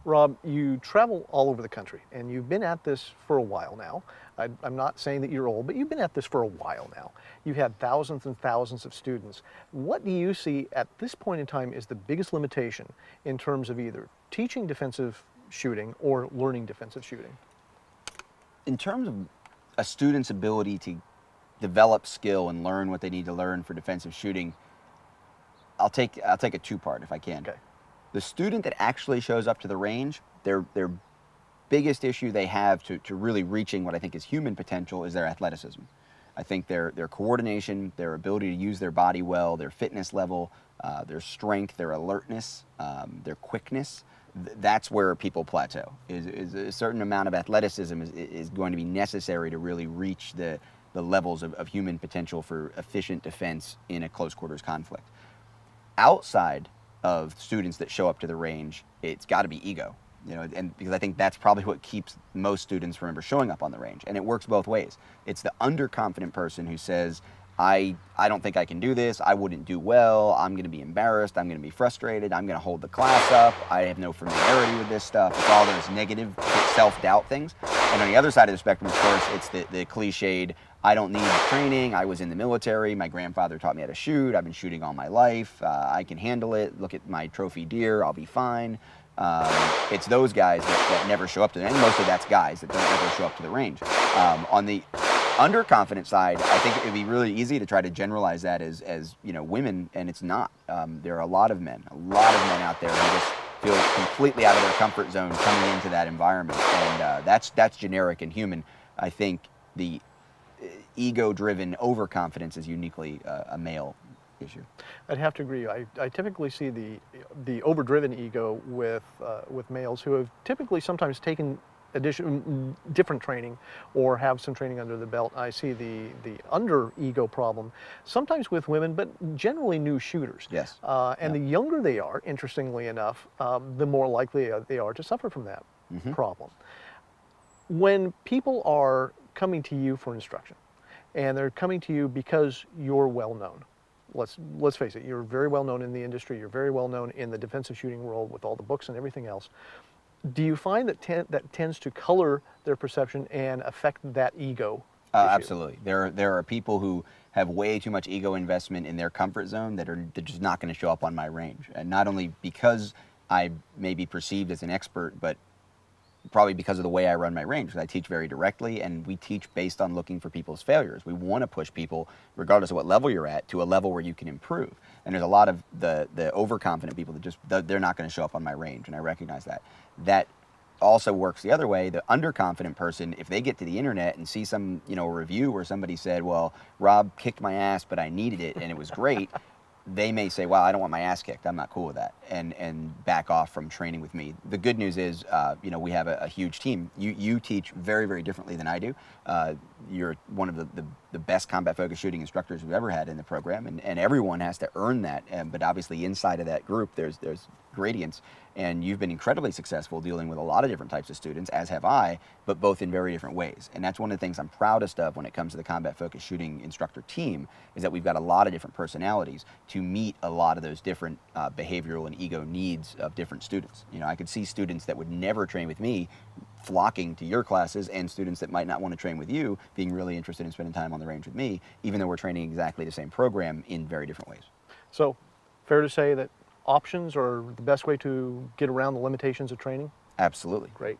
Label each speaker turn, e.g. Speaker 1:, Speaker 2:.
Speaker 1: Rob, you travel all over the country, and you've been at this for a while now. I'm not saying that you're old, but you've been at this for a while now. You've had thousands and thousands of students. What do you see at this point in time is the biggest limitation in terms of either teaching defensive shooting or learning defensive shooting?
Speaker 2: In terms of a student's ability to develop skill and learn what they need to learn for defensive shooting, I'll take a two-part if I can.
Speaker 1: Okay.
Speaker 2: The student that actually shows up to the range, their biggest issue they have to really reaching what I think is human potential is their athleticism. I think their coordination, their ability to use their body well, their fitness level, their strength, their alertness, their quickness, that's where people plateau. Is a certain amount of athleticism is going to be necessary to really reach the levels of human potential for efficient defense in a close quarters conflict. Outside of students that show up to the range, it's got to be ego, and because I think that's probably what keeps most students from ever showing up on the range, and it works both ways. It's the underconfident person who says, I don't think I can do this, I wouldn't do well, I'm going to be embarrassed, I'm going to be frustrated, I'm going to hold the class up, I have no familiarity with this stuff. It's all those negative self-doubt things. And on the other side of the spectrum, of course, it's the cliched, I don't need training, I was in the military, my grandfather taught me how to shoot, I've been shooting all my life, I can handle it, look at my trophy deer, I'll be fine. It's those guys that never show up to the range, and mostly that's guys that don't ever show up to the range. On the underconfident side, I think it would be really easy to try to generalize that as women, and it's not. There are a lot of men out there who just feel completely out of their comfort zone coming into that environment, and that's generic and human. I think the ego-driven overconfidence is uniquely a male issue.
Speaker 1: I'd have to agree. I typically see the overdriven ego with males who have typically sometimes taken different training or have some training under the belt. I see the under ego problem sometimes with women, but generally new shooters.
Speaker 2: Yes.
Speaker 1: The younger they are, interestingly enough, the more likely they are to suffer from that problem. When people are coming to you for instruction, and they're coming to you because you're well known. Let's face it, you're very well known in the industry, you're very well known in the defensive shooting world with all the books and everything else. Do you find that tends to color their perception and affect that ego issue?
Speaker 2: Absolutely. There are people who have way too much ego investment in their comfort zone they're just not going to show up on my range. And not only because I may be perceived as an expert, but probably because of the way I run my range. Because I teach very directly, and we teach based on looking for people's failures. We want to push people, regardless of what level you're at, to a level where you can improve. And there's a lot of the overconfident people that they're not going to show up on my range, and I recognize that. That also works the other way. The underconfident person, if they get to the internet and see some review where somebody said, well, Rob kicked my ass, but I needed it, and it was great, they may say, well, I don't want my ass kicked, I'm not cool with that, and back off from training with me. The good news is, we have a huge team. You teach very, very differently than I do. You're one of the best combat-focused shooting instructors we've ever had in the program, and everyone has to earn that. But obviously inside of that group, there's gradients, and you've been incredibly successful dealing with a lot of different types of students, as have I, but both in very different ways. And that's one of the things I'm proudest of when it comes to the combat-focused shooting instructor team, is that we've got a lot of different personalities to meet a lot of those different behavioral and ego needs of different students. I could see students that would never train with me flocking to your classes, and students that might not want to train with you being really interested in spending time on the range with me, even though we're training exactly the same program in very different ways.
Speaker 1: So, fair to say that options are the best way to get around the limitations of training?
Speaker 2: Absolutely.
Speaker 1: Great.